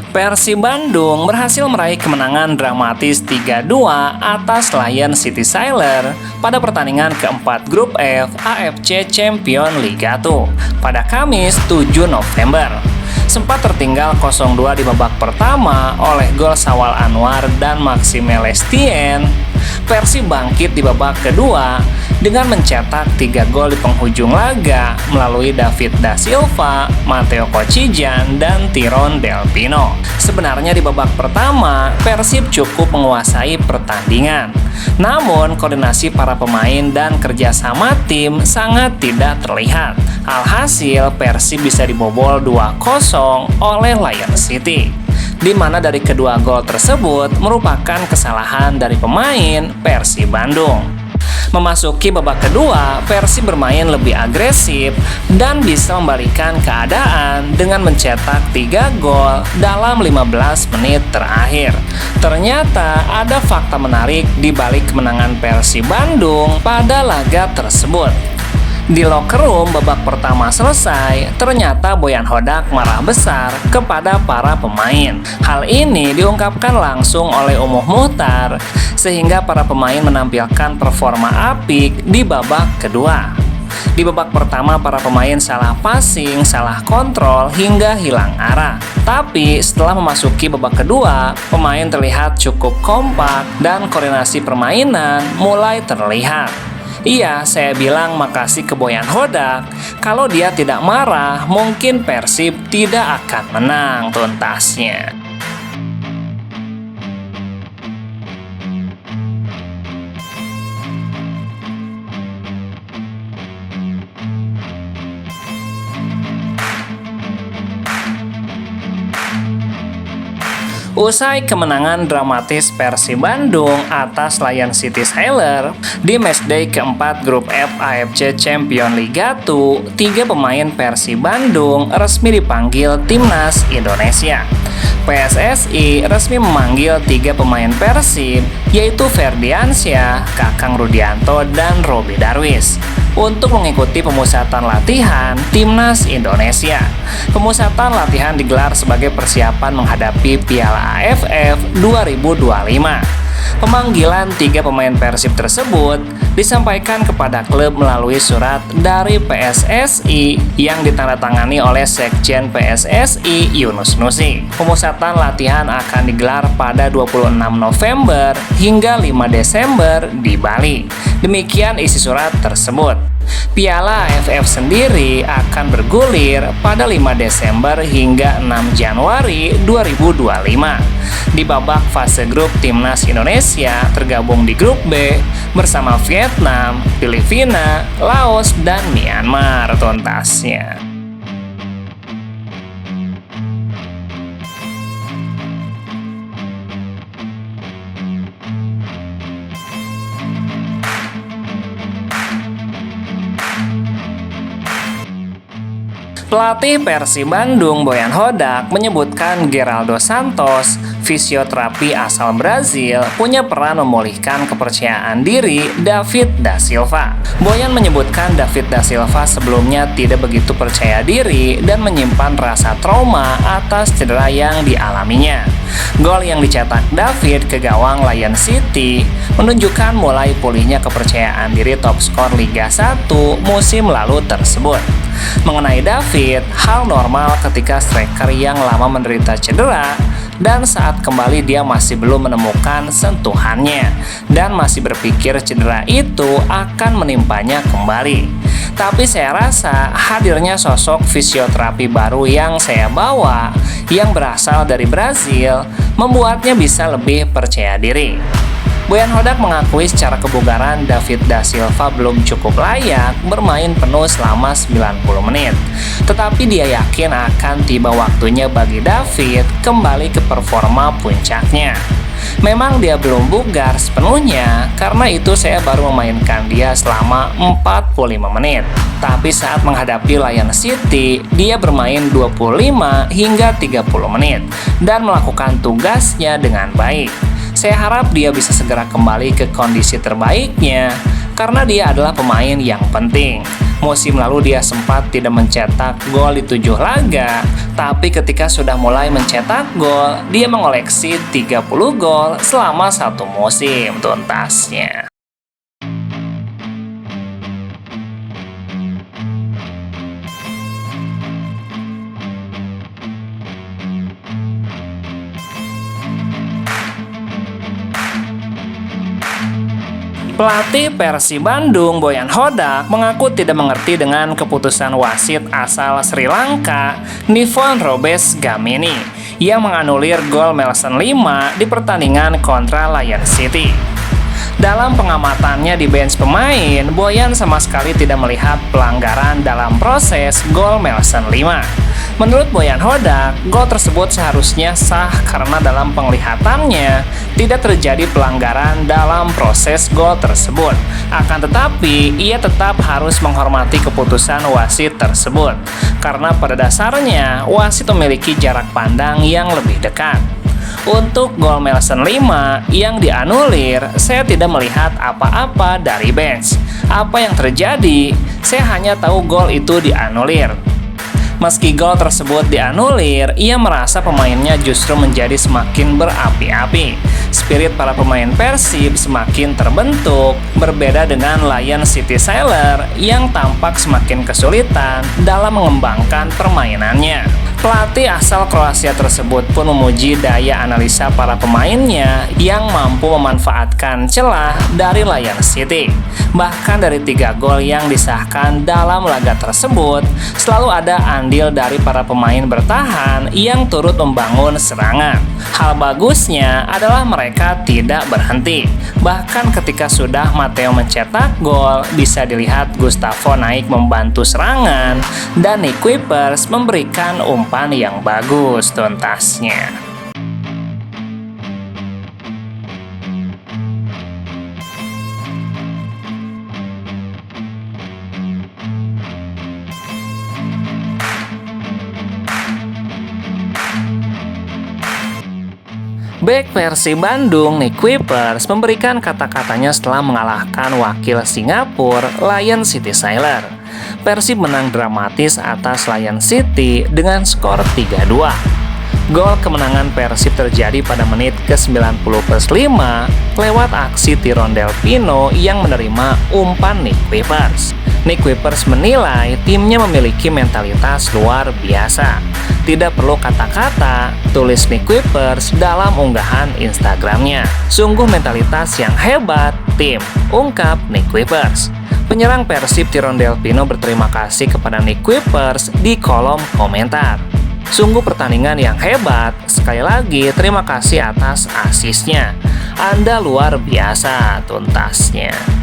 Persib Bandung berhasil meraih kemenangan dramatis 3-2 atas Lion City Sailor pada pertandingan keempat Grup F AFC Champions Liga 2 pada Kamis 7 November. Sempat tertinggal 0-2 di babak pertama oleh gol Sawal Anwar dan Maxime Lestien, Persib bangkit di babak kedua dengan mencetak 3 gol di penghujung laga melalui David Da Silva, Matteo Kocijan, dan Tiron Del Pino. Sebenarnya di babak pertama, Persib cukup menguasai pertandingan. Namun, koordinasi para pemain dan kerjasama tim sangat tidak terlihat. Alhasil, Persib bisa dibobol 2-0 oleh Lion City, di mana dari kedua gol tersebut merupakan kesalahan dari pemain Persib Bandung. Memasuki babak kedua, Persib bermain lebih agresif dan bisa membalikan keadaan dengan mencetak 3 gol dalam 15 menit terakhir. Ternyata ada fakta menarik di balik kemenangan Persib Bandung pada laga tersebut. Di locker room babak pertama selesai, ternyata Boyan Hodak marah besar kepada para pemain. Hal ini diungkapkan langsung oleh Umuh Muhtar, sehingga para pemain menampilkan performa apik di babak kedua. Di babak pertama, para pemain salah passing, salah kontrol, hingga hilang arah. Tapi setelah memasuki babak kedua, pemain terlihat cukup kompak dan koordinasi permainan mulai terlihat. Iya, saya bilang makasih ke Boyan Hodak. Kalau dia tidak marah, mungkin Persib tidak akan menang tuntasnya. Usai kemenangan dramatis Persib Bandung atas Lion City Sailor di matchday keempat Grup F AFC Champions Liga 2, 3 pemain Persib Bandung resmi dipanggil Timnas Indonesia. PSSI resmi memanggil 3 pemain Persib, yaitu Ferdiansyah, Kakang Rudianto, dan Roby Darwis, untuk mengikuti pemusatan latihan Timnas Indonesia. Pemusatan latihan digelar sebagai persiapan menghadapi Piala AFF 2025. Pemanggilan 3 pemain Persib tersebut disampaikan kepada klub melalui surat dari PSSI yang ditandatangani oleh Sekjen PSSI Yunus Nusi. Pemusatan latihan akan digelar pada 26 November hingga 5 Desember di Bali. Demikian isi surat tersebut. Piala AFF sendiri akan bergulir pada 5 Desember hingga 6 Januari 2025. Di babak fase grup, Timnas Indonesia tergabung di grup B bersama Vietnam, Filipina, Laos, dan Myanmar tuntasnya. Pelatih Persib Bandung Boyan Hodak menyebutkan Geraldo Santos, fisioterapi asal Brazil, punya peran memulihkan kepercayaan diri David Da Silva. Boyan menyebutkan David Da Silva sebelumnya tidak begitu percaya diri dan menyimpan rasa trauma atas cedera yang dialaminya. Gol yang dicetak David ke gawang Lion City menunjukkan mulai pulihnya kepercayaan diri top skor Liga 1 musim lalu tersebut. Mengenai David, hal normal ketika striker yang lama menderita cedera dan saat kembali dia masih belum menemukan sentuhannya dan masih berpikir cedera itu akan menimpanya kembali. Tapi saya rasa hadirnya sosok fisioterapi baru yang saya bawa yang berasal dari Brazil membuatnya bisa lebih percaya diri. Boyan Hodak mengakui secara kebugaran David Da Silva belum cukup layak bermain penuh selama 90 menit. Tetapi dia yakin akan tiba waktunya bagi David kembali ke performa puncaknya. Memang dia belum bugar sepenuhnya, karena itu saya baru memainkan dia selama 45 menit. Tapi saat menghadapi Lion City, dia bermain 25 hingga 30 menit dan melakukan tugasnya dengan baik. Saya harap dia bisa segera kembali ke kondisi terbaiknya, karena dia adalah pemain yang penting. Musim lalu dia sempat tidak mencetak gol di 7 laga, tapi ketika sudah mulai mencetak gol, dia mengoleksi 30 gol selama satu musim tuntasnya. Pelatih Persib Bandung, Boyan Hodak, mengaku tidak mengerti dengan keputusan wasit asal Sri Lanka, Nivon Robes Gamini, yang menganulir gol Melson 5 di pertandingan kontra Lion City. Dalam pengamatannya di bench pemain, Boyan sama sekali tidak melihat pelanggaran dalam proses gol Melson 5. Menurut Boyan Hodak, gol tersebut seharusnya sah karena dalam penglihatannya tidak terjadi pelanggaran dalam proses gol tersebut. Akan tetapi, ia tetap harus menghormati keputusan wasit tersebut karena pada dasarnya wasit memiliki jarak pandang yang lebih dekat. Untuk gol Melson 5 yang dianulir, saya tidak melihat apa-apa dari bench. Apa yang terjadi? Saya hanya tahu gol itu dianulir. Meski gol tersebut dianulir, ia merasa pemainnya justru menjadi semakin berapi-api. Spirit para pemain Persib semakin terbentuk, berbeda dengan Lion City Sailor yang tampak semakin kesulitan dalam mengembangkan permainannya. Pelatih asal Kroasia tersebut pun memuji daya analisa para pemainnya yang mampu memanfaatkan celah dari Lion City. Bahkan dari 3 gol yang disahkan dalam laga tersebut, selalu ada andil dari para pemain bertahan yang turut membangun serangan. Hal bagusnya adalah mereka tidak berhenti. Bahkan ketika sudah Matteo mencetak gol, bisa dilihat Gustavo naik membantu serangan dan Nick Kuipers memberikan umpan yang bagus tuntasnya. Bek Persib Bandung, Nick Kuipers, memberikan kata-katanya setelah mengalahkan wakil Singapura, Lion City Sailor. Persib menang dramatis atas Lion City dengan skor 3-2. Gol kemenangan Persib terjadi pada menit ke-90+5 lewat aksi Tirondel Pino yang menerima umpan Nick Kuipers. Nick Kuipers menilai timnya memiliki mentalitas luar biasa. Tidak perlu kata-kata, tulis Nick Kuipers dalam unggahan Instagramnya. Sungguh mentalitas yang hebat, tim, ungkap Nick Kuipers. Penyerang Persib Tirondel Pino berterima kasih kepada Nick Kuipers di kolom komentar. Sungguh pertandingan yang hebat, sekali lagi terima kasih atas asisnya. Anda luar biasa tuntasnya.